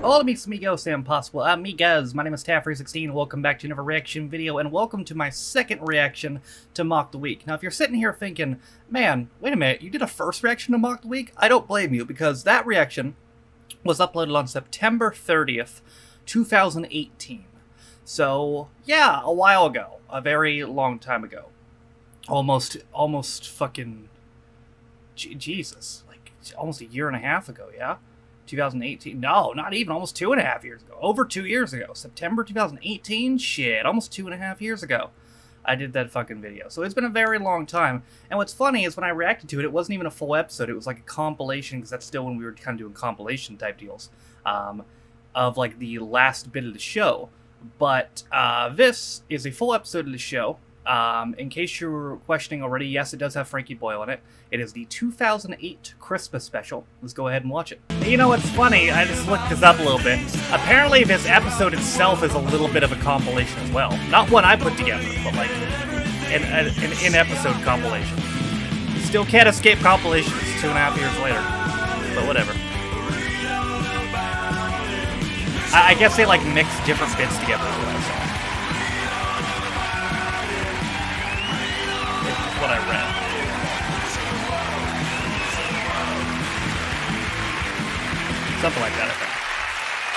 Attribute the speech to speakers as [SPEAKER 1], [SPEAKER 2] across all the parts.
[SPEAKER 1] Hola amigos and possible amigas, my name is Taffrey16, welcome back to another reaction video, and welcome to my second reaction to Mock the Week. Now if you're sitting here thinking, man, wait a minute, you did a first reaction to Mock the Week? I don't blame you, because that reaction was uploaded on September 30th, 2018. So, yeah, a while ago. A very long time ago. Almost fucking... Jesus. Like, almost a year and a half ago, yeah? 2018. No, not even. Almost 2.5 years ago. Over 2 years ago. September 2018? Shit, almost 2.5 years ago. I did that fucking video. So it's been a very long time. And what's funny is when I reacted to it, it wasn't even a full episode. It was like a compilation, because that's still when we were kind of doing compilation type deals. Of like the last bit of the show. But this is a full episode of the show. In case you were questioning already, yes, it does have Frankie Boyle in it. It is the 2008 Christmas special. Let's go ahead and watch it. You know what's funny? I just looked this up a little bit. Apparently this episode itself is a little bit of a compilation as well. Not one I put together, but like an in-episode compilation. Still can't escape compilations 2.5 years later. But whatever. I guess they like mix different bits together is what I saw. That's what I read. Something like that, I think.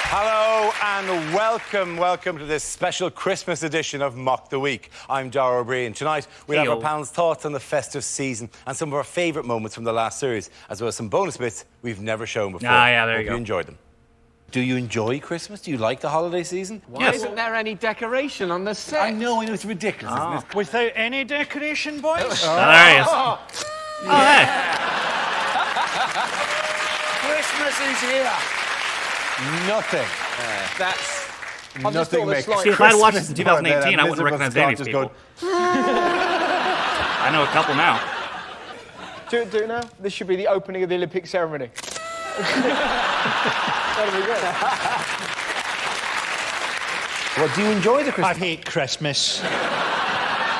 [SPEAKER 2] Hello and welcome to this special Christmas edition of Mock the Week. I'm Dara O'Brien. Tonight we'll have our panel's thoughts on the festive season and some of our favourite moments from the last series, as well as some bonus bits we've never shown before.
[SPEAKER 1] Ah, yeah, there you go.
[SPEAKER 2] Hope you enjoyed them. Do you enjoy Christmas? Do you like the holiday season?
[SPEAKER 3] Why isn't there any decoration on the set?
[SPEAKER 2] I know, it's ridiculous, isn't it?
[SPEAKER 4] Without any decoration, boys?
[SPEAKER 1] There he is. Oh, hey.
[SPEAKER 3] Christmas is here.
[SPEAKER 2] Nothing.
[SPEAKER 3] That's...
[SPEAKER 2] Nothing makes
[SPEAKER 1] See, if I'd watched this in 2018, I wouldn't recognize any of these people. I know a couple now.
[SPEAKER 5] Do it now. This should be the opening of the Olympic ceremony. That'll be good.
[SPEAKER 2] Well, do you enjoy the Christmas?
[SPEAKER 4] I hate Christmas.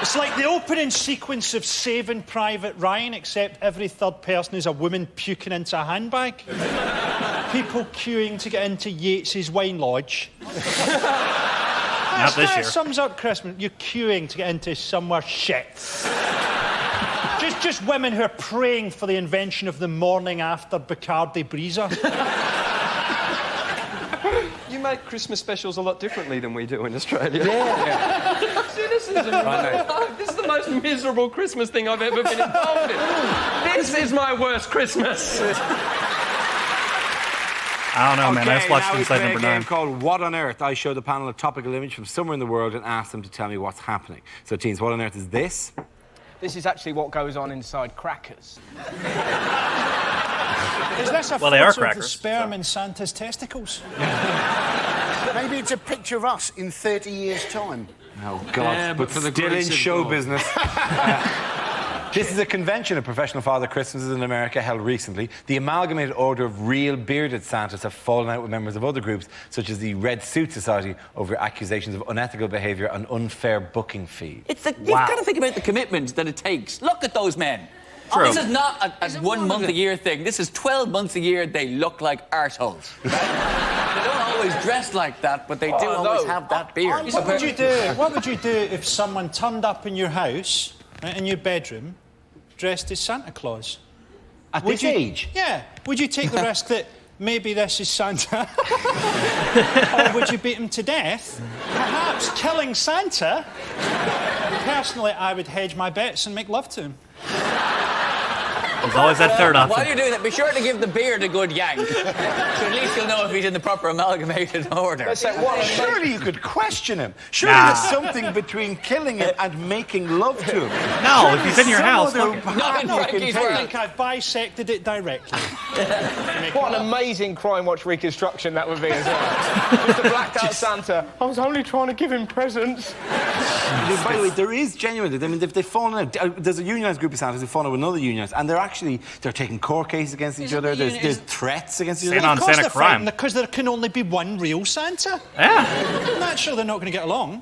[SPEAKER 4] It's like the opening sequence of Saving Private Ryan, except every third person is a woman puking into a handbag. People queuing to get into Yates's wine lodge.
[SPEAKER 1] Not this year.
[SPEAKER 4] That sums up Christmas. You're queuing to get into somewhere shit. Just women who are praying for the invention of the morning after Bacardi Breezer.
[SPEAKER 3] You make Christmas specials a lot differently than we do in Australia.
[SPEAKER 2] Yeah.
[SPEAKER 3] See, this is the most miserable Christmas thing I've ever been involved in. This is my worst Christmas.
[SPEAKER 1] I don't know, man. I just watched
[SPEAKER 2] now
[SPEAKER 1] Inside
[SPEAKER 2] we
[SPEAKER 1] Number
[SPEAKER 2] play a
[SPEAKER 1] 9.
[SPEAKER 2] game called What on Earth. I show the panel a topical image from somewhere in the world and ask them to tell me what's happening. So, teens, what on earth is this?
[SPEAKER 5] This is actually what goes on inside crackers.
[SPEAKER 4] Is this a
[SPEAKER 1] Well, they are
[SPEAKER 4] photo of the
[SPEAKER 1] crackers,
[SPEAKER 4] sperm in Santa's testicles?
[SPEAKER 6] Maybe it's a picture of us in 30 years' time.
[SPEAKER 2] Oh, God.
[SPEAKER 3] Yeah, but for the
[SPEAKER 2] still in
[SPEAKER 3] grace of
[SPEAKER 2] show
[SPEAKER 3] God.
[SPEAKER 2] business. This is a convention of professional Father Christmases in America held recently. The Amalgamated Order of Real Bearded Santas have fallen out with members of other groups, such as the Red Suit Society, over accusations of unethical behaviour and unfair booking fees.
[SPEAKER 7] You've got to think about the commitment that it takes. Look at those men.
[SPEAKER 1] True.
[SPEAKER 7] This is not a 1 month a year thing. This is 12 months a year. They look like arseholes. Right? They don't always dress like that, but they do always have that beard.
[SPEAKER 4] What would you do? What would you do if someone turned up in your house, right, in your bedroom, dressed as Santa Claus?
[SPEAKER 2] At this age?
[SPEAKER 4] Yeah. Would you take the risk that maybe this is Santa? Or would you beat him to death? Perhaps killing Santa? Personally, I would hedge my bets and make love to him.
[SPEAKER 1] There's always that third
[SPEAKER 7] While
[SPEAKER 1] option.
[SPEAKER 7] you're doing that, be sure to give the beard a good yank. So at least you'll know if he's in the proper amalgamated order.
[SPEAKER 2] Surely you could question him. Surely
[SPEAKER 1] Nah.
[SPEAKER 2] there's something between killing him and making love to him.
[SPEAKER 1] No, if he's in your house,
[SPEAKER 2] Some
[SPEAKER 1] look.
[SPEAKER 2] other
[SPEAKER 7] Not in
[SPEAKER 2] path you
[SPEAKER 7] Frankie's
[SPEAKER 2] can
[SPEAKER 7] world.
[SPEAKER 4] I
[SPEAKER 2] take.
[SPEAKER 4] think I've bisected it directly.
[SPEAKER 5] What an amazing Crime Watch reconstruction that would be as well. Just a blacked out Santa. I was only trying to give him presents.
[SPEAKER 2] By the way, there is genuinely, I mean, they've fallen out. There's a unionised group of Santas who've fallen out with another unionised, and they're taking court cases against each other. There's threats against each
[SPEAKER 1] Santa
[SPEAKER 2] other.
[SPEAKER 1] on
[SPEAKER 4] Of course
[SPEAKER 1] Santa
[SPEAKER 4] they're
[SPEAKER 1] crime.
[SPEAKER 4] fighting, because there can only be one real Santa.
[SPEAKER 1] Yeah.
[SPEAKER 4] I'm not sure they're not going to get along.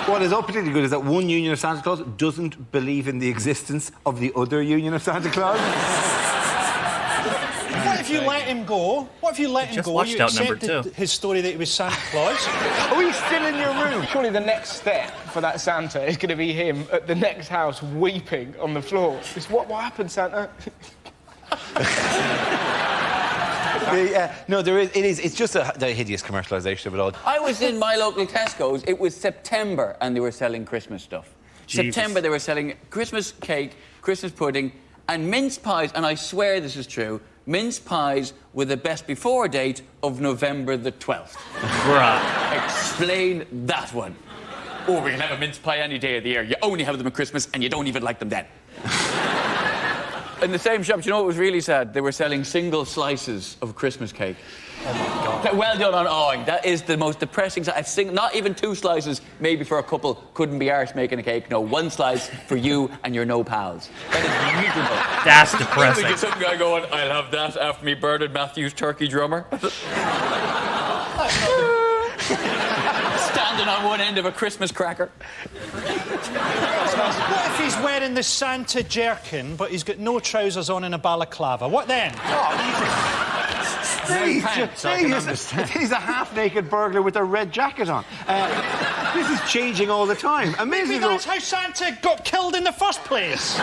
[SPEAKER 2] What is particularly good is that one union of Santa Claus doesn't believe in the existence of the other union of Santa Claus.
[SPEAKER 4] What if if you let him go? What if you let him
[SPEAKER 1] just
[SPEAKER 4] go?
[SPEAKER 1] watched
[SPEAKER 4] You
[SPEAKER 1] Outnumbered
[SPEAKER 4] accepted
[SPEAKER 1] too.
[SPEAKER 4] his story that he was Santa Claus.
[SPEAKER 5] Are we still in your room? Surely the next step for that Santa is going to be him at the next house weeping on the floor. It's what happened, Santa?
[SPEAKER 2] No, there is. It is. It's just the hideous commercialisation of it all.
[SPEAKER 7] I was in my local Tesco's. It was September, and they were selling Christmas stuff.
[SPEAKER 1] Jesus.
[SPEAKER 7] September, they were selling Christmas cake, Christmas pudding, and mince pies. And I swear this is true. Mince pies with a best before date of November the 12th.
[SPEAKER 1] Bruh.
[SPEAKER 7] Explain that one. Oh, we can have a mince pie any day of the year. You only have them at Christmas, and you don't even like them then. In the same shop, you know what was really sad? They were selling single slices of Christmas cake.
[SPEAKER 1] Oh, my God.
[SPEAKER 7] Well done on Owing. That is the most depressing side. I've seen not even 2 slices, maybe for a couple, couldn't be arsed making a cake. No, 1 slice for you and your no pals. That is miserable.
[SPEAKER 1] That's
[SPEAKER 7] We
[SPEAKER 1] depressing.
[SPEAKER 7] get some guy going, I'll have that after me Bernard Matthews turkey drummer. Standing on one end of a Christmas cracker.
[SPEAKER 4] What if he's wearing the Santa jerkin, but he's got no trousers on and a balaclava? What then?
[SPEAKER 2] He's a half-naked burglar with a red jacket on. This is changing all the time.
[SPEAKER 4] Maybe that's how Santa got killed in the first place.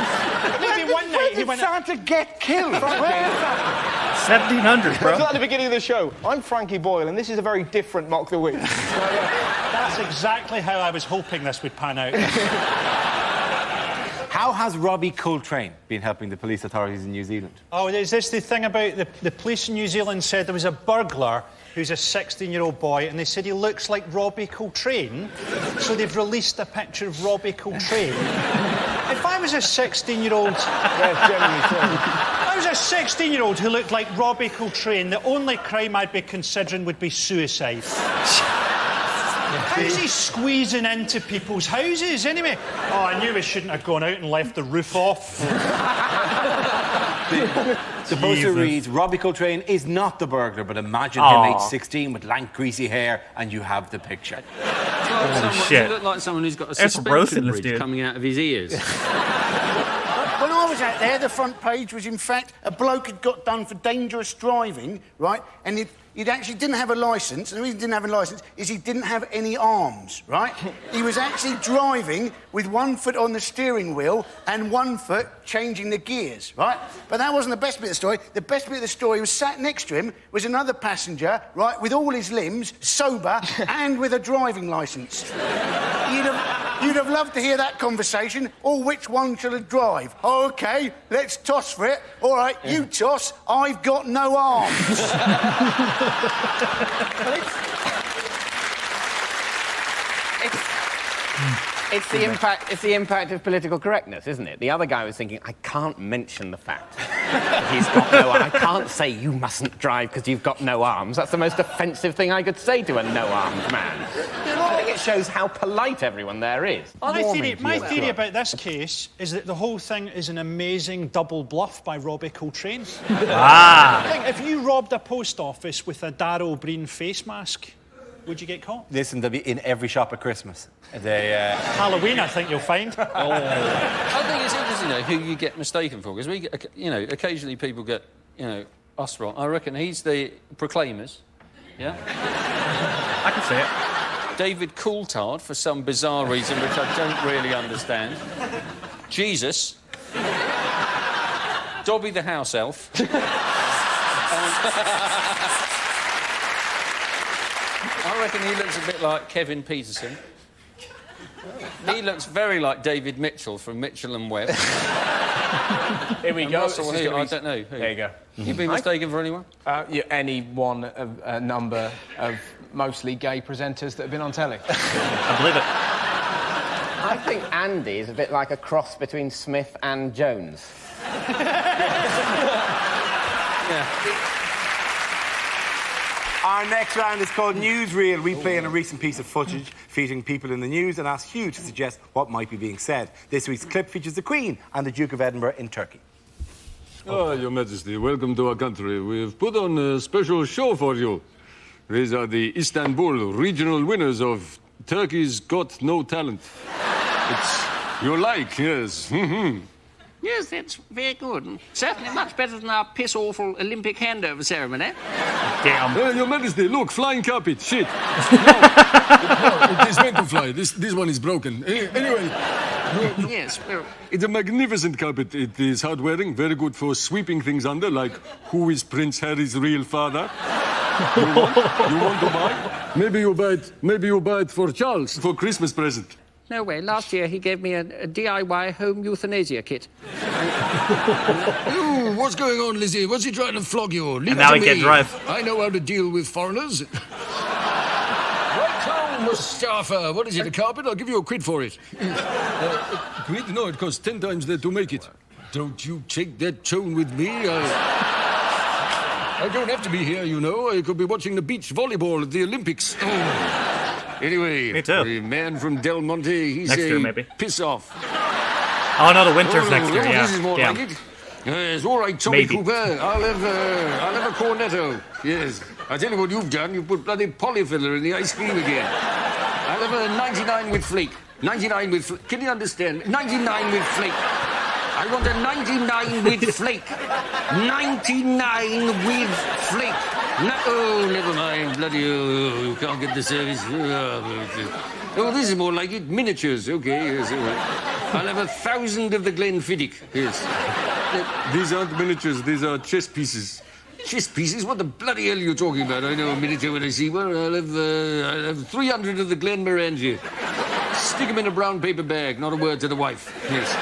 [SPEAKER 4] Maybe one night he went...
[SPEAKER 2] Santa get killed?
[SPEAKER 1] 1700, bro.
[SPEAKER 5] It's like at the beginning of the show. I'm Frankie Boyle, and this is a very different Mock the Week.
[SPEAKER 4] That's exactly how I was hoping this would pan out.
[SPEAKER 2] How has Robbie Coltrane been helping the police authorities in New Zealand?
[SPEAKER 4] Oh, is this the thing about the police in New Zealand said there was a burglar who's a 16-year-old boy, and they said he looks like Robbie Coltrane, so they've released a picture of Robbie Coltrane. If I was a 16-year-old... I was a 16-year-old who looked like Robbie Coltrane, the only crime I'd be considering would be suicide. How's he squeezing into people's houses, anyway? Oh, I knew we shouldn't have gone out and left the roof off.
[SPEAKER 2] The poster reads, Robbie Coltrane is not the burglar, but imagine him
[SPEAKER 1] Aw.
[SPEAKER 2] age 16 with lank, greasy hair, and you have the picture.
[SPEAKER 1] shit.
[SPEAKER 8] He looked like someone who's got a
[SPEAKER 1] There's roasting
[SPEAKER 8] suspension
[SPEAKER 1] this
[SPEAKER 8] bridge
[SPEAKER 1] dude.
[SPEAKER 8] coming out of his ears.
[SPEAKER 6] When I was out there, the front page was, in fact, a bloke had got done for dangerous driving, right? And he'd actually didn't have a licence, and the reason he didn't have a licence is he didn't have any arms, right? He was actually driving with 1 foot on the steering wheel and 1 foot changing the gears, right? But that wasn't the best bit of the story. The best bit of the story was sat next to him was another passenger, right, with all his limbs, sober, and with a driving licence. You'd have loved to hear that conversation. Or which one shall I drive? Oh, OK, let's toss for it. All right, you toss. I've got no arms.
[SPEAKER 9] It's the impact of political correctness, isn't it? The other guy was thinking, I can't mention the fact that he's got no arms. I can't say you mustn't drive because you've got no arms. That's the most offensive thing I could say to a no-armed man. I think it shows how polite everyone there is.
[SPEAKER 4] My theory about this case is that the whole thing is an amazing double bluff by Robbie Coltrane. I think if you robbed a post office with a Darryl Breen face mask, would you get caught?
[SPEAKER 2] Listen, they'll be in every shop at Christmas.
[SPEAKER 4] Halloween, I think you'll find.
[SPEAKER 8] I think it's interesting, though, who you get mistaken for, because occasionally people get, us wrong. I reckon he's the Proclaimers, yeah?
[SPEAKER 1] I can see it.
[SPEAKER 8] David Coulthard, for some bizarre reason which I don't really understand. Jesus. Dobby the house elf. I reckon he looks a bit like Kevin Peterson. He looks very like David Mitchell from Mitchell and Webb.
[SPEAKER 5] Here we go.
[SPEAKER 8] Russell Hill, I don't know. Who?
[SPEAKER 5] There you go.
[SPEAKER 8] You've been mistaken for anyone?
[SPEAKER 5] Any one of a number of mostly gay presenters that have been on telly.
[SPEAKER 1] I believe it.
[SPEAKER 9] I think Andy is a bit like a cross between Smith and Jones.
[SPEAKER 2] Our next round is called Newsreel. We play in a recent piece of footage featuring people in the news and ask Hugh to suggest what might be being said. This week's clip features the Queen and the Duke of Edinburgh in Turkey.
[SPEAKER 10] Oh, Your Majesty, welcome to our country. We've put on a special show for you. These are the Istanbul regional winners of Turkey's Got No Talent. It's you like, yes.
[SPEAKER 11] Yes, that's very good. And certainly much better than our piss-awful Olympic handover ceremony.
[SPEAKER 1] Damn.
[SPEAKER 10] Your Majesty, look, flying carpet, shit. No, it is meant to fly. This one is broken. Anyway.
[SPEAKER 11] Yes, well...
[SPEAKER 10] It's a magnificent carpet. It is hard wearing, very good for sweeping things under, like who is Prince Harry's real father? You want to buy? Maybe you buy it for Charles for Christmas present.
[SPEAKER 11] No way. Last year he gave me a DIY home euthanasia kit.
[SPEAKER 10] Ooh, what's going on, Lizzie? What's he trying to flog you? Leave
[SPEAKER 1] And now
[SPEAKER 10] it
[SPEAKER 1] he
[SPEAKER 10] to
[SPEAKER 1] can't
[SPEAKER 10] me.
[SPEAKER 1] drive.
[SPEAKER 10] I know how to deal with foreigners. Right down, Mustafa. What is it, a carpet? I'll give you a quid for it. Quid? No, it costs 10 times that to make it. Don't you take that tone with me. I don't have to be here, you know. I could be watching the beach volleyball at the Olympics. Anyway,
[SPEAKER 1] Me too.
[SPEAKER 10] the man from Del Monte, he's
[SPEAKER 1] Next year, maybe.
[SPEAKER 10] piss off.
[SPEAKER 1] Oh no, the winter's next year. Yeah.
[SPEAKER 10] This is more
[SPEAKER 1] Damn.
[SPEAKER 10] like it. Yes, all right, Tommy
[SPEAKER 1] Maybe.
[SPEAKER 10] Cooper. I'll have a cornetto. Yes. I tell you what you've done. You put bloody polyfiller in the ice cream again. I'll have a 99 with flake. 99 with flake. Can you understand? 99 with flake. I want a 99 with flake. 99 with flake. Oh, never mind. Bloody, you can't get the service. Oh, this is more like it. Miniatures. Okay, yes. I'll have 1,000 of the Glenfiddich. Yes. These aren't miniatures. These are chess pieces. Chess pieces? What the bloody hell are you talking about? I know a miniature when I see one. I'll have 300 of the Glenmorangie. Stick them in a brown paper bag. Not a word to the wife. Yes.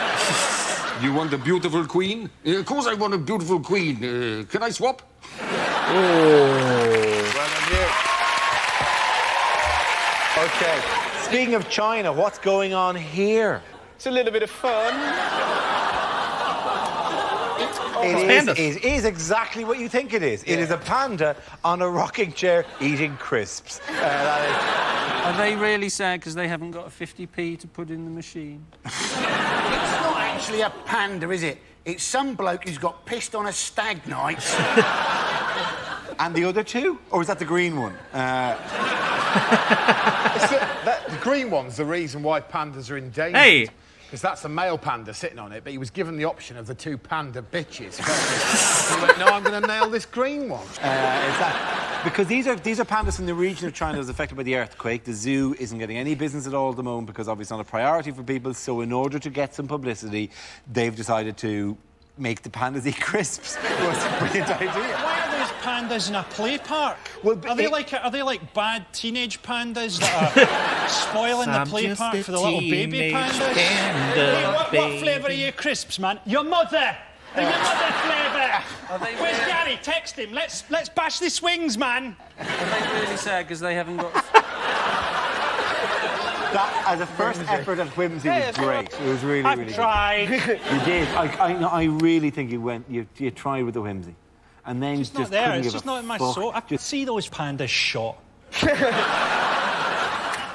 [SPEAKER 10] You want a beautiful queen? Of course I want a beautiful queen. Can I swap?
[SPEAKER 2] Well done, you. Okay. Speaking of China, what's going on here?
[SPEAKER 5] It's a little bit of fun.
[SPEAKER 2] It is exactly what you think it is. It is a panda on a rocking chair eating crisps.
[SPEAKER 8] Are they really sad because they haven't got a 50p to put in the machine?
[SPEAKER 6] It's not actually a panda, is it? It's some bloke who's got pissed on a stag night.
[SPEAKER 2] And the other two? Or is that the green one?
[SPEAKER 12] The green one's the reason why pandas are endangered.
[SPEAKER 1] Hey!
[SPEAKER 12] Because that's a male panda sitting on it, but he was given the option of the two panda bitches. He went, no, I'm going to nail this green one.
[SPEAKER 2] Because these are pandas in the region of China that was affected by the earthquake. The zoo isn't getting any business at all at the moment because obviously it's not a priority for people. So in order to get some publicity, they've decided to make the pandas eat crisps. It was a brilliant idea.
[SPEAKER 4] Why are those pandas in a play park?
[SPEAKER 2] Well,
[SPEAKER 4] are they like bad teenage pandas that are spoiling the play park for the little baby pandas? Hey, what flavour are your crisps, man? Your mother! Your mother flavour! Where's Gary? Text him. Let's bash the swings, man.
[SPEAKER 8] Are they really sad because they haven't got...
[SPEAKER 2] That, as a first effort at whimsy, was great. It was really, really good.
[SPEAKER 4] I've tried.
[SPEAKER 2] You did. I really think you tried with the whimsy. And then
[SPEAKER 4] It's
[SPEAKER 2] just
[SPEAKER 4] not there.
[SPEAKER 2] couldn't
[SPEAKER 4] It's
[SPEAKER 2] give
[SPEAKER 4] just
[SPEAKER 2] a
[SPEAKER 4] not in my
[SPEAKER 2] fuck.
[SPEAKER 4] soul. I can see those pandas shot.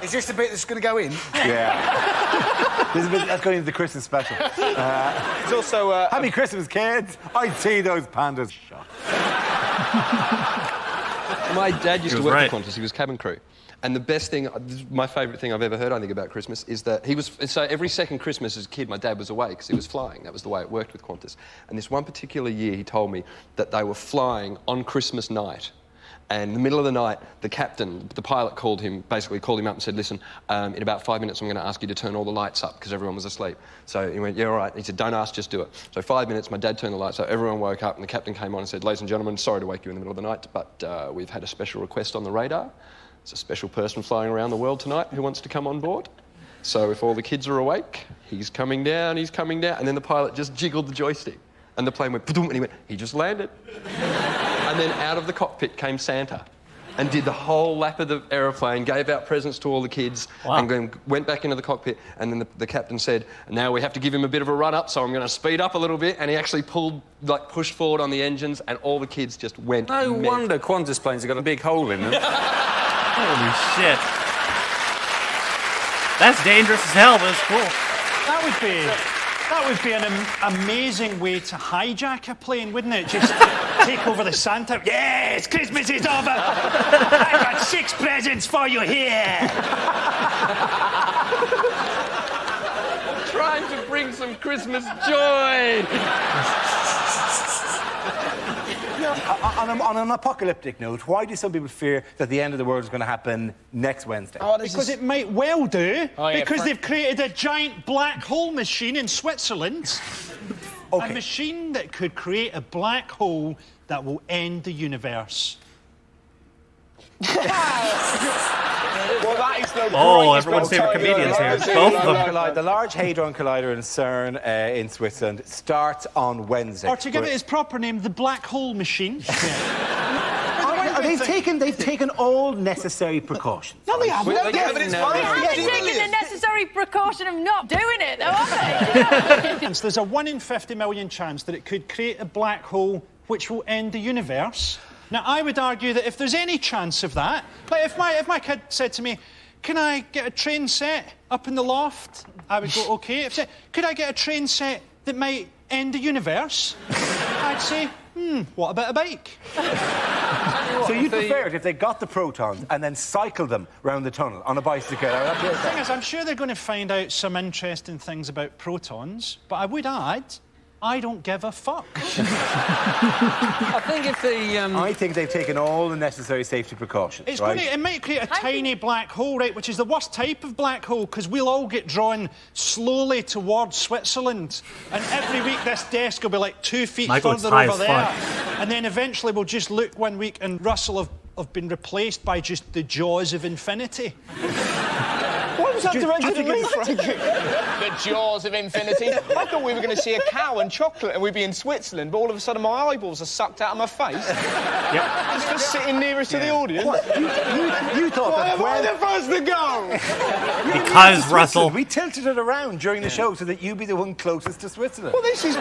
[SPEAKER 6] Is this the bit that's going to go in?
[SPEAKER 2] Yeah. This is a bit, that's going into the Christmas special.
[SPEAKER 5] It's also...
[SPEAKER 2] Happy Christmas, kids. I'd see those pandas shot.
[SPEAKER 3] My dad used
[SPEAKER 1] He
[SPEAKER 3] to
[SPEAKER 1] was
[SPEAKER 3] work
[SPEAKER 1] right.
[SPEAKER 3] for Qantas. He was cabin crew. And the best thing, my favourite thing I've ever heard, I think, about Christmas is that he was... So every second Christmas as a kid, my dad was away because he was flying. That was the way it worked with Qantas. And this one particular year, he told me that they were flying on Christmas night. And in the middle of the night, the captain, the pilot called him up and said, listen, in about 5 minutes, I'm going to ask you to turn all the lights up because everyone was asleep. So he went, yeah, all right. He said, don't ask, just do it. So 5 minutes, my dad turned the lights up, everyone woke up, and the captain came on and said, ladies and gentlemen, sorry to wake you in the middle of the night, but we've had a special request on the radar. There's a special person flying around the world tonight who wants to come on board. So if all the kids are awake, he's coming down. And then the pilot just jiggled the joystick. And the plane went, "Pudum," and he went, he just landed. And then out of the cockpit came Santa and did the whole lap of the aeroplane, gave out presents to all the kids, and then went back into the cockpit. And then the captain said, now we have to give him a bit of a run up, so I'm going to speed up a little bit. And he actually pushed forward on the engines, and all the kids just went
[SPEAKER 8] No wonder Qantas planes have got a big hole in them.
[SPEAKER 1] Holy shit. That's dangerous as hell, but it's cool.
[SPEAKER 4] That would be an amazing way to hijack a plane, wouldn't it? Just take over the Santa. Yes, Christmas is over. I've got 6 presents for you here.
[SPEAKER 3] trying to bring some Christmas joy.
[SPEAKER 2] On an apocalyptic note, why do some people fear that the end of the world is going to happen next Wednesday?
[SPEAKER 4] Because it might well do.
[SPEAKER 5] Oh, yeah,
[SPEAKER 4] because they've created a giant black hole machine in Switzerland.
[SPEAKER 2] Okay.
[SPEAKER 4] A machine that could create a black hole that will end the universe.
[SPEAKER 5] Well, that is the
[SPEAKER 1] everyone's favourite comedians here. Both of them.
[SPEAKER 2] The Large Hadron Collider in CERN in Switzerland starts on Wednesday.
[SPEAKER 4] Or to give it its proper name, the black hole machine.
[SPEAKER 2] They've taken all necessary precautions.
[SPEAKER 5] No, they haven't.
[SPEAKER 3] Well,
[SPEAKER 5] They haven't
[SPEAKER 13] taken the necessary precaution of not doing it, though, have they?
[SPEAKER 4] There's a 1 in 50 million chance that it could create a black hole which will end the universe. Now, I would argue that if there's any chance of that, like if my kid said to me, "Can I get a train set up in the loft?" I would go, "OK." If said, "Could I get a train set that might end the universe?" I'd say, what about a bike?
[SPEAKER 2] So you'd prefer it if they got the protons and then cycled them round the tunnel on a bicycle?
[SPEAKER 4] The thing is, I'm sure they're going to find out some interesting things about protons, but I would add, I don't give a fuck.
[SPEAKER 8] I think if the...
[SPEAKER 2] I think they've taken all the necessary safety precautions,
[SPEAKER 4] It's
[SPEAKER 2] right?
[SPEAKER 4] it might create a tiny black hole, right, which is the worst type of black hole, because we'll all get drawn slowly towards Switzerland. And every week this desk will be like 2 feet
[SPEAKER 1] Michael,
[SPEAKER 4] further
[SPEAKER 1] it's high
[SPEAKER 4] over
[SPEAKER 1] as
[SPEAKER 4] there.
[SPEAKER 1] fuck.
[SPEAKER 4] And then eventually we'll just look one week and Russell have been replaced by just the jaws of infinity.
[SPEAKER 5] What was that directed at me, Frankie? The jaws of infinity. I thought we were going to see a cow and chocolate and we'd be in Switzerland, but all of a sudden my eyeballs are sucked out of my face.
[SPEAKER 1] Yep.
[SPEAKER 5] It's for sitting nearest to the audience.
[SPEAKER 2] You thought
[SPEAKER 5] Why
[SPEAKER 2] that
[SPEAKER 5] am I the first to go?
[SPEAKER 1] Because, Russell...
[SPEAKER 2] We tilted it around during the show so that you'd be the one closest to Switzerland.
[SPEAKER 5] Well, this is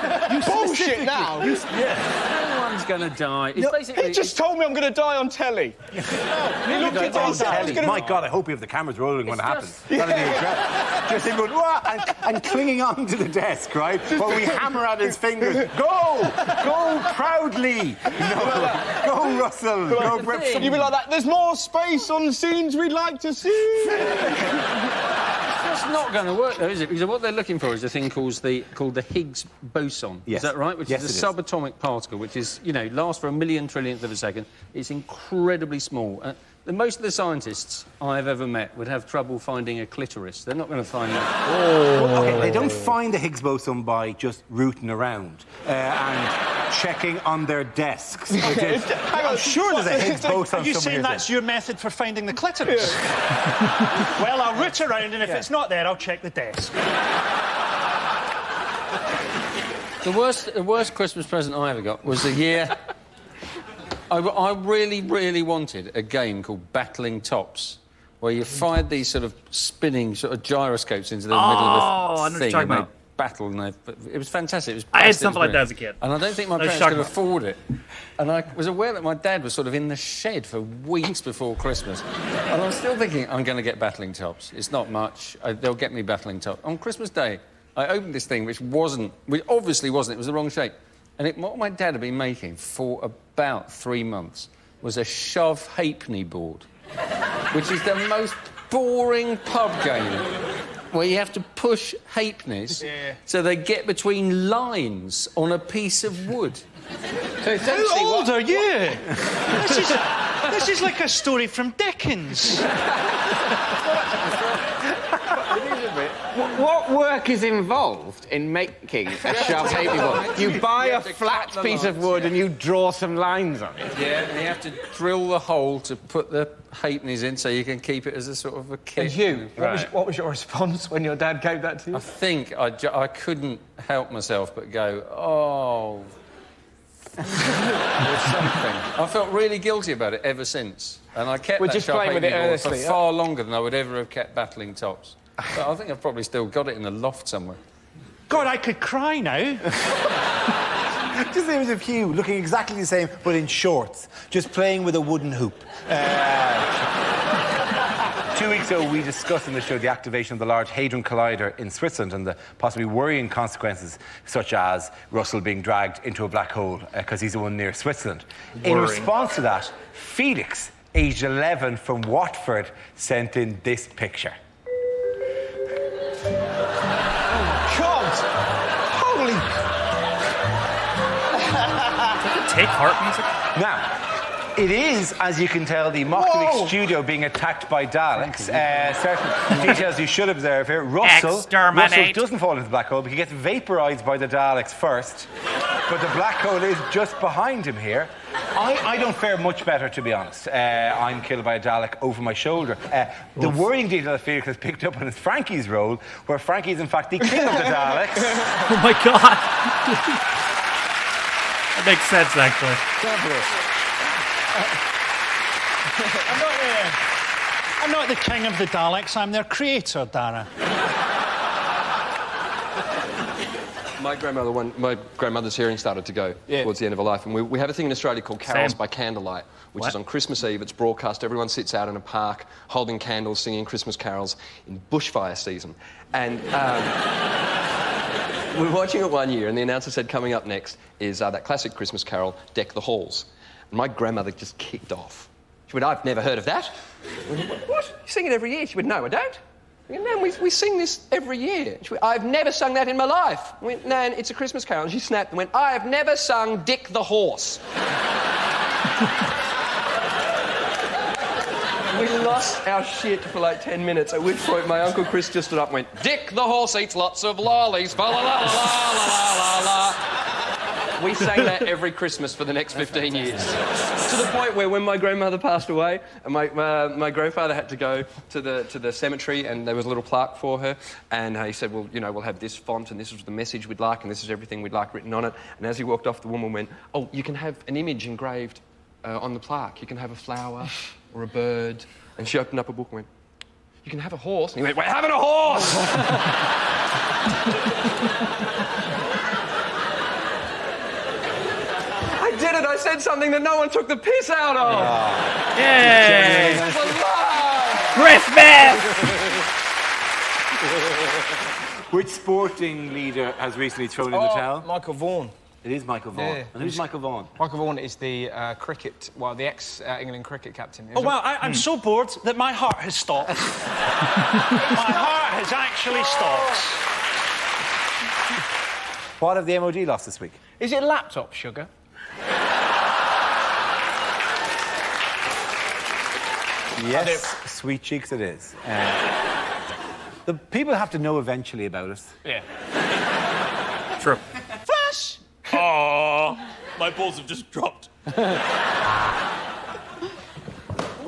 [SPEAKER 5] bullshit now.
[SPEAKER 8] No one's going to die. It's basically...
[SPEAKER 5] He just told me I'm going to die on telly. He looked at me and said I was going to...
[SPEAKER 2] My God, I hope you have the cameras rolling when it happens. That'll be incredible. Just him going, "Wah," and clinging on to the desk, right? While we hammer at his fingers. Go! Go proudly! No. Go, Russell! Go, Brett.
[SPEAKER 5] You'd be like that. There's more space on scenes we'd like to see.
[SPEAKER 8] That's not going to work, though, is it? Because what they're looking for is a thing called the Higgs boson.
[SPEAKER 2] Yes.
[SPEAKER 8] Is that right? Which
[SPEAKER 2] Yes,
[SPEAKER 8] is
[SPEAKER 2] it
[SPEAKER 8] a
[SPEAKER 2] is.
[SPEAKER 8] subatomic particle, which is, lasts for a million trillionth of a second. It's incredibly small. Most of the scientists I've ever met would have trouble finding a clitoris. They're not going to find that.
[SPEAKER 2] Okay, they don't find the Higgs boson by just rooting around and checking on their desks. I'm sure there's a Higgs boson
[SPEAKER 4] Are you
[SPEAKER 2] somewhere
[SPEAKER 4] saying
[SPEAKER 2] here.
[SPEAKER 4] that's your method for finding the clitoris? Well, I'll root around, and if it's not there, I'll check the desk.
[SPEAKER 8] The worst Christmas present I ever got was the year... I really, really wanted a game called Battling Tops, where you fired these sort of spinning sort of gyroscopes into the middle of
[SPEAKER 1] I
[SPEAKER 8] a
[SPEAKER 1] know what you're
[SPEAKER 8] thing
[SPEAKER 1] talking
[SPEAKER 8] and they
[SPEAKER 1] about.
[SPEAKER 8] battle. And it was fantastic. It was
[SPEAKER 1] I had
[SPEAKER 8] best, it
[SPEAKER 1] something
[SPEAKER 8] was
[SPEAKER 1] like that as a
[SPEAKER 8] brilliant.
[SPEAKER 1] kid.
[SPEAKER 8] And I don't think my
[SPEAKER 1] I was
[SPEAKER 8] parents
[SPEAKER 1] shocked
[SPEAKER 8] could
[SPEAKER 1] about-
[SPEAKER 8] afford it. And I was aware that my dad was sort of in the shed for weeks before Christmas. And I'm still thinking, I'm going to get Battling Tops. It's not much. They'll get me Battling Tops. On Christmas Day, I opened this thing, which obviously wasn't. It was the wrong shape. And what my dad had been making for about 3 months was a shove halfpenny board, which is the most boring pub game where you have to push halfpennies so they get between lines on a piece of wood.
[SPEAKER 5] So
[SPEAKER 4] How old are you? This is like a story from Dickens.
[SPEAKER 9] What work is involved in making a sharp halfpenny board? You buy a flat piece of wood and you draw some lines on it.
[SPEAKER 8] Yeah, and you have to drill the hole to put the halfpennies in so you can keep it as a sort of a kit.
[SPEAKER 5] And Hugh, what was your response when your dad gave that to you?
[SPEAKER 8] I think I couldn't help myself but go, oh... or something. I felt really guilty about it ever since. And I kept
[SPEAKER 5] We're
[SPEAKER 8] that
[SPEAKER 5] just
[SPEAKER 8] sharp
[SPEAKER 5] playing with it
[SPEAKER 8] halfpenny board for
[SPEAKER 5] earnestly,
[SPEAKER 8] far longer than I would ever have kept Battling Tops. But I think I've probably still got it in the loft somewhere.
[SPEAKER 4] God, I could cry now.
[SPEAKER 2] Just the image of Hugh looking exactly the same, but in shorts, just playing with a wooden hoop. 2 weeks ago, we discussed in the show the activation of the Large Hadron Collider in Switzerland and the possibly worrying consequences, such as Russell being dragged into a black hole because he's the one near Switzerland. In response to that, Felix, aged 11 from Watford, sent in this picture.
[SPEAKER 1] take heart music?
[SPEAKER 2] Now, it is, as you can tell, the Mock the Week studio being attacked by Daleks. Certain details you should observe here. Russell doesn't fall into the black hole, but he gets vaporised by the Daleks first. But the black hole is just behind him here. I don't fare much better, to be honest. I'm killed by a Dalek over my shoulder. The worrying detail I feel is picked up on is Frankie's role, where Frankie is in fact the king of the Daleks.
[SPEAKER 1] Oh my god. That makes sense, actually.
[SPEAKER 4] I'm not the king of the Daleks, I'm their creator, Dara.
[SPEAKER 3] My grandmother's hearing started to go towards the end of her life, and we have a thing in Australia called Carols by Candlelight, which is on Christmas Eve. It's broadcast. Everyone sits out in a park, holding candles, singing Christmas carols in bushfire season. And we were watching it one year, and the announcer said, coming up next is that classic Christmas carol, Deck the Halls. And my grandmother just kicked off. She went, I've never heard of that. I went, what? You sing it every year? She went, no, I don't. I went, Nan, we sing this every year. She went, I've never sung that in my life. I went, Nan, it's a Christmas carol. And she snapped and went, I've never sung Dick the Horse. We lost our shit for like 10 minutes, at which point my Uncle Chris just stood up and went, Dick the Horse eats lots of lollies, la la la la la la la. We sang that every Christmas for the next 15 years. To the point where when my grandmother passed away, my grandfather had to go to the cemetery, and there was a little plaque for her, and he said, well, you know, we'll have this font, and this is the message we'd like, and this is everything we'd like written on it. And as he walked off, the woman went, oh, you can have an image engraved on the plaque. You can have a flower or a bird. And she opened up a book and went, you can have a horse. And he went, we're having a horse! I did it. I said something that no one took the piss out of.
[SPEAKER 1] Oh. Yay!
[SPEAKER 3] It's alive!
[SPEAKER 1] Christmas!
[SPEAKER 2] Which sporting leader has recently thrown in the towel?
[SPEAKER 5] Michael Vaughan.
[SPEAKER 2] It is Michael Vaughan.
[SPEAKER 5] Yeah.
[SPEAKER 2] And who's Michael Vaughan?
[SPEAKER 5] Michael Vaughan is the the ex-England cricket captain.
[SPEAKER 4] Oh, wow, I'm so bored that my heart has stopped. My heart has actually stopped.
[SPEAKER 2] What have the MOD lost this week?
[SPEAKER 5] Is it laptop sugar?
[SPEAKER 2] Yes, sweet cheeks it is. The people have to know eventually about us.
[SPEAKER 5] Yeah.
[SPEAKER 1] True.
[SPEAKER 5] Flash!
[SPEAKER 14] Oh, my balls have just dropped.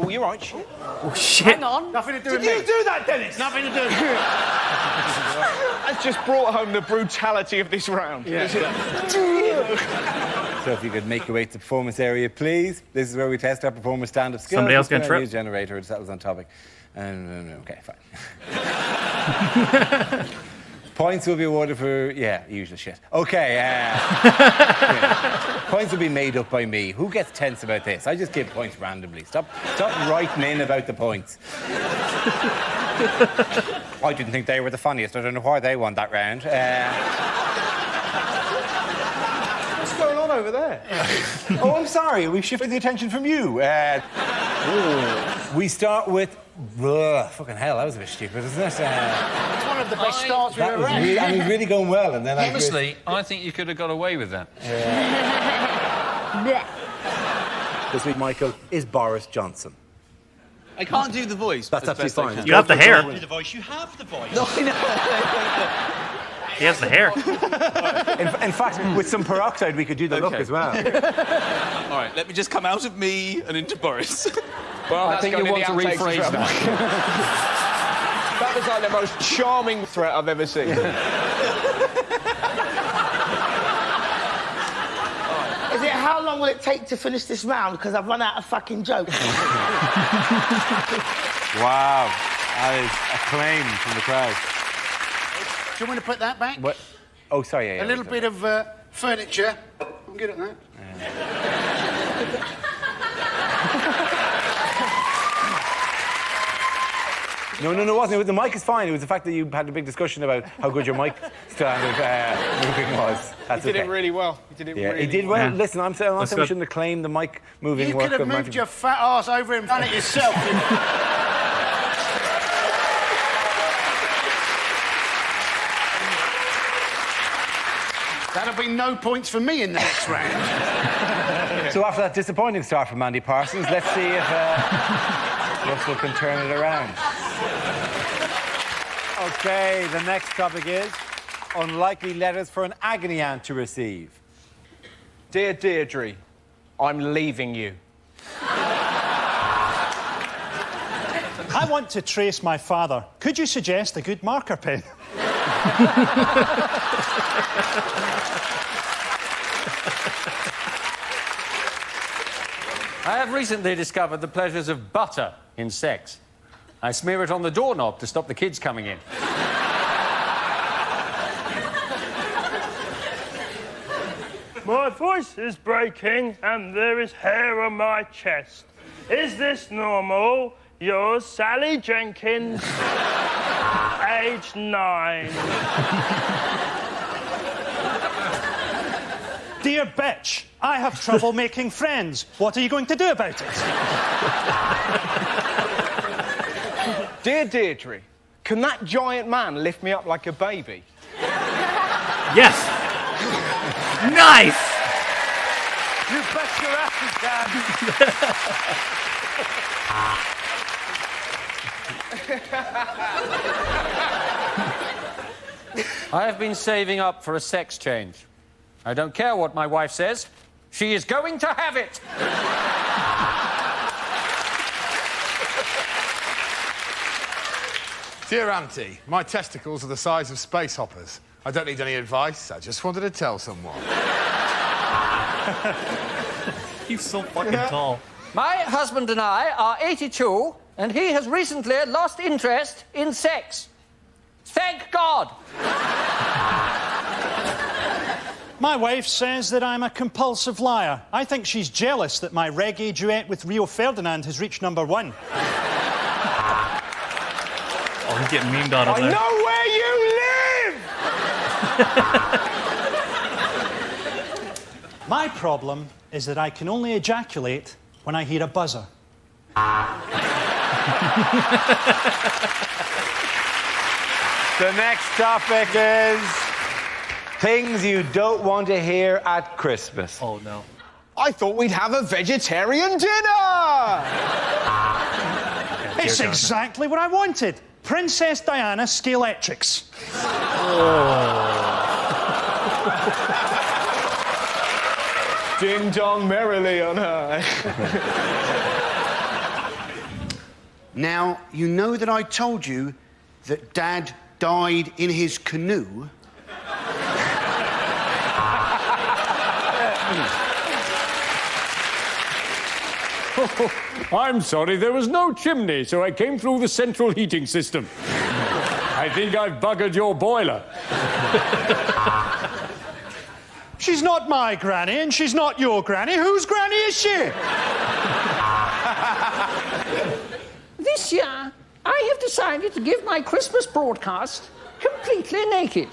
[SPEAKER 5] Oh, you're right, shit.
[SPEAKER 1] Oh, shit.
[SPEAKER 13] Hang on.
[SPEAKER 6] Nothing to do with
[SPEAKER 5] Did
[SPEAKER 6] me.
[SPEAKER 5] you do that, Dennis?
[SPEAKER 6] Nothing to do with me.
[SPEAKER 5] That's just brought home the brutality of this round.
[SPEAKER 2] Yeah. So if you could make your way to the performance area, please. This is where we test our performance stand-up skills.
[SPEAKER 1] Somebody else gonna trip?
[SPEAKER 2] News generator, that was on topic. Okay, fine. Points will be awarded for, usual shit. Okay, points will be made up by me. Who gets tense about this? I just give points randomly. Stop writing in about the points. I didn't think they were the funniest. I don't know why they won that round.
[SPEAKER 5] What's going on over there?
[SPEAKER 2] Oh, I'm sorry. We've shifted the attention from you. We start with... fucking hell, that was a bit stupid, isn't it?
[SPEAKER 6] It's one of the best starts we've ever had.
[SPEAKER 2] Really, really going well, and then
[SPEAKER 8] Honestly, I think you could have got away with that.
[SPEAKER 2] This week, Michael, is Boris Johnson.
[SPEAKER 14] I can't do the voice.
[SPEAKER 2] That's absolutely fine.
[SPEAKER 1] You have the hair.
[SPEAKER 4] Do the voice. You have the voice.
[SPEAKER 14] No, I know.
[SPEAKER 1] He has the hair.
[SPEAKER 2] In fact, with some peroxide, we could do the look as well.
[SPEAKER 14] All right, let me just come out of me and into Boris.
[SPEAKER 5] Well, I think you want to rephrase that. That was like the most charming threat I've ever seen.
[SPEAKER 15] Is it how long will it take to finish this round? Because I've run out of fucking jokes.
[SPEAKER 2] Wow. That is acclaim from the crowd.
[SPEAKER 6] Do you want me to put that back?
[SPEAKER 2] What? Oh, sorry,
[SPEAKER 6] A little bit of furniture. I'm good at that.
[SPEAKER 2] No, it wasn't. The mic is fine. It was the fact that you had a big discussion about how good your mic stand of moving was. That's
[SPEAKER 5] He did it really well. He did it really well.
[SPEAKER 2] He did well. Listen, I'm saying we shouldn't have claimed the mic moving work.
[SPEAKER 6] You could have moved your fat ass over and done it yourself. That'll be no points for me in the next round.
[SPEAKER 2] So after that disappointing start from Mandy Parsons, let's see if Russell can turn it around. OK, the next topic is unlikely letters for an agony aunt to receive.
[SPEAKER 5] Dear Deirdre, I'm leaving you.
[SPEAKER 4] I want to trace my father. Could you suggest a good marker pen?
[SPEAKER 8] I have recently discovered the pleasures of butter in sex. I smear it on the doorknob to stop the kids coming in.
[SPEAKER 16] My voice is breaking and there is hair on my chest. Is this normal? Yours, Sally Jenkins, age 9.
[SPEAKER 4] Dear bitch, I have trouble making friends. What are you going to do about it?
[SPEAKER 5] Dear Deirdre, can that giant man lift me up like a baby?
[SPEAKER 1] Yes! Nice!
[SPEAKER 2] You bet your ass you
[SPEAKER 8] I have been saving up for a sex change. I don't care what my wife says. She is going to have it.
[SPEAKER 12] Dear Auntie, my testicles are the size of space hoppers. I don't need any advice. I just wanted to tell someone.
[SPEAKER 1] He's so fucking tall.
[SPEAKER 11] My husband and I are 82, and he has recently lost interest in sex. Thank God.
[SPEAKER 4] My wife says that I'm a compulsive liar. I think she's jealous that my reggae duet with Rio Ferdinand has reached #1.
[SPEAKER 1] Oh, he's getting memed on over
[SPEAKER 5] I
[SPEAKER 1] there.
[SPEAKER 5] know where you live!
[SPEAKER 4] My problem is that I can only ejaculate when I hear a buzzer.
[SPEAKER 2] The next topic is things you don't want to hear at Christmas.
[SPEAKER 1] Oh, no.
[SPEAKER 5] I thought we'd have a vegetarian dinner!
[SPEAKER 4] It's exactly what I wanted. Princess Diana Scalextrics.
[SPEAKER 5] Ding dong merrily on high.
[SPEAKER 6] Now, you know that I told you that Dad died in his canoe?
[SPEAKER 10] I'm sorry, there was no chimney, so I came through the central heating system. I think I've buggered your boiler.
[SPEAKER 4] She's not my granny, and she's not your granny. Whose granny is she?
[SPEAKER 11] This year, I have decided to give my Christmas broadcast completely naked.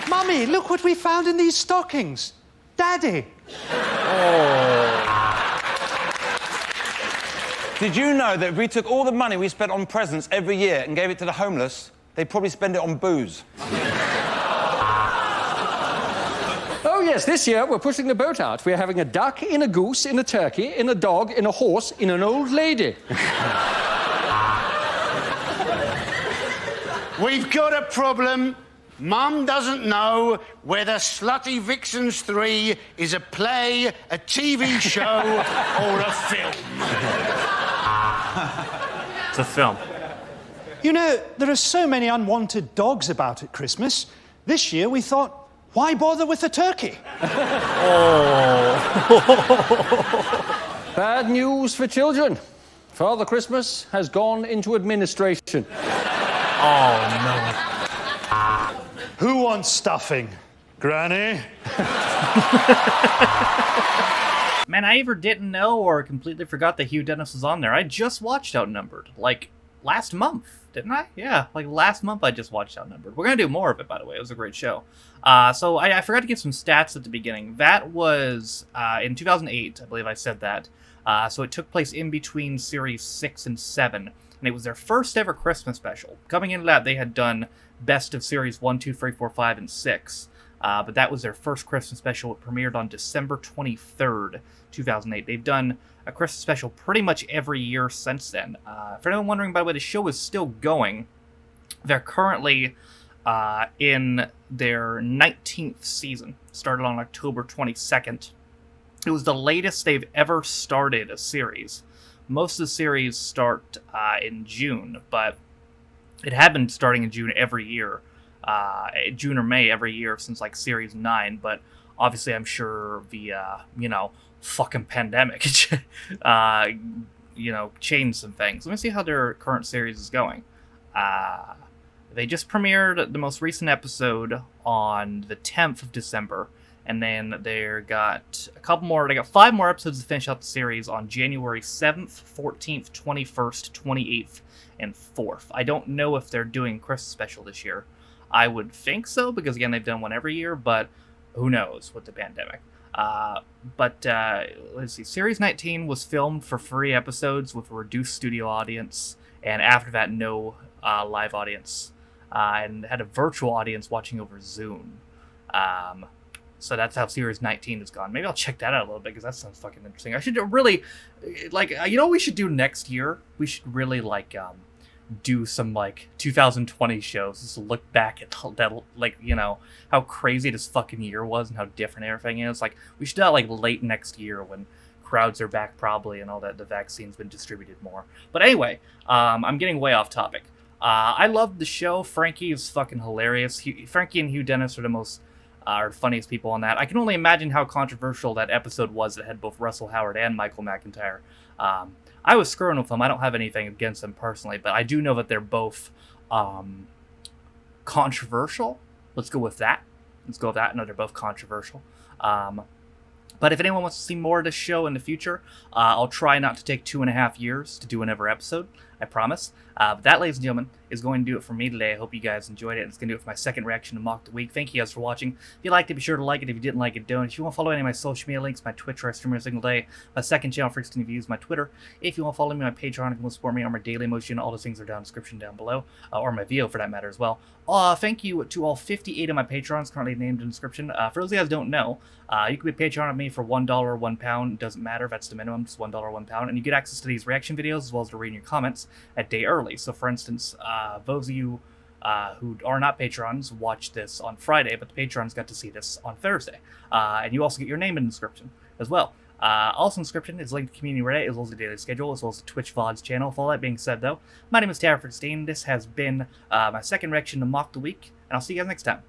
[SPEAKER 4] Mummy, look what we found in these stockings. Daddy.
[SPEAKER 17] Did you know that if we took all the money we spent on presents every year and gave it to the homeless, they'd probably spend it on booze?
[SPEAKER 8] Oh, yes, this year we're pushing the boat out. We're having a duck, in a goose, in a turkey, in a dog, in a horse, in an old lady.
[SPEAKER 6] We've got a problem. Mum doesn't know whether Slutty Vixens 3 is a play, a TV show, or a film.
[SPEAKER 1] It's a film.
[SPEAKER 4] You know, there are so many unwanted dogs about at Christmas. This year we thought, why bother with a turkey?
[SPEAKER 8] Bad news for children. Father Christmas has gone into administration.
[SPEAKER 1] Oh, no.
[SPEAKER 4] Who wants stuffing? Granny?
[SPEAKER 1] Man, I either didn't know or completely forgot that Hugh Dennis was on there. I just watched Outnumbered, like, last month, didn't I? Yeah, like last month I just watched Outnumbered. We're going to do more of it, by the way. It was a great show. So I forgot to give some stats at the beginning. That was in 2008, I believe I said that. So it took place in between Series 6 and 7. and it was their first ever Christmas special. Coming into that, they had done Best of Series 1, 2, 3, 4, 5, and 6. But that was their first Christmas special. It premiered on December 23rd, 2008. They've done a Christmas special pretty much every year since then. For anyone wondering, by the way, the show is still going. They're currently in their 19th season. Started on October 22nd. It was the latest they've ever started a series. Most of the series start in June, but it had been starting in June every year. June or May every year since like series 9, but obviously I'm sure the fucking pandemic changed some things. Let me see how their current series is going. They just premiered the most recent episode on the 10th of December, and then they got a couple more. They got 5 more episodes to finish out the series on January 7th, 14th, 21st, 28th, and 4th. I don't know if they're doing Christmas special this year. I would think so, because again, they've done one every year, but who knows with the pandemic. Let's see. Series 19 was filmed for 3 episodes with a reduced studio audience, and after that, no live audience, and had a virtual audience watching over Zoom. So that's how Series 19 has gone. Maybe I'll check that out a little bit, because that sounds fucking interesting. I should really, what we should do next year? We should really, do some 2020 shows, just look back at that, how crazy this fucking year was and how different everything is. We should do that late next year when crowds are back probably and all that, the vaccine's been distributed more. But anyway, I'm getting way off topic. I love the show. Frankie is fucking hilarious. Frankie and Hugh Dennis are the most funniest people on that. I can only imagine how controversial that episode was that had both Russell Howard and Michael McIntyre. I was screwing with them. I don't have anything against them personally, but I do know that they're both controversial. Let's go with that. I know they're both controversial. But if anyone wants to see more of this show in the future, I'll try not to take 2.5 years to do another episode. I promise. But that, ladies and gentlemen, is going to do it for me today. I hope you guys enjoyed it. It's going to do it for my second reaction to Mock the Week. Thank you guys for watching. If you liked it, be sure to like it. If you didn't like it, don't. If you want to follow any of my social media links, my Twitch, where I stream every single day, my second channel, Freaks and Reviews, my Twitter. If you want to follow me on my Patreon, if you want to support me on my daily motion, all those things are down in the description down below, or my VO for that matter as well. Thank you to all 58 of my Patrons currently named in the description. For those of you guys who don't know, you can be a Patreon of me for $1 or £1. It doesn't matter. That's the minimum. Just $1 or £1. And you get access to these reaction videos as well as to reading your comments a day early. So, for instance, those of you who are not patrons watch this on Friday, but the patrons got to see this on Thursday. And you also get your name in the description as well. Also in the description is linked to Community Reddit, as well as the daily schedule, as well as the Twitch VODs channel. With all that being said, though, my name is Taffer Stein. This has been my second reaction to Mock the Week, and I'll see you guys next time.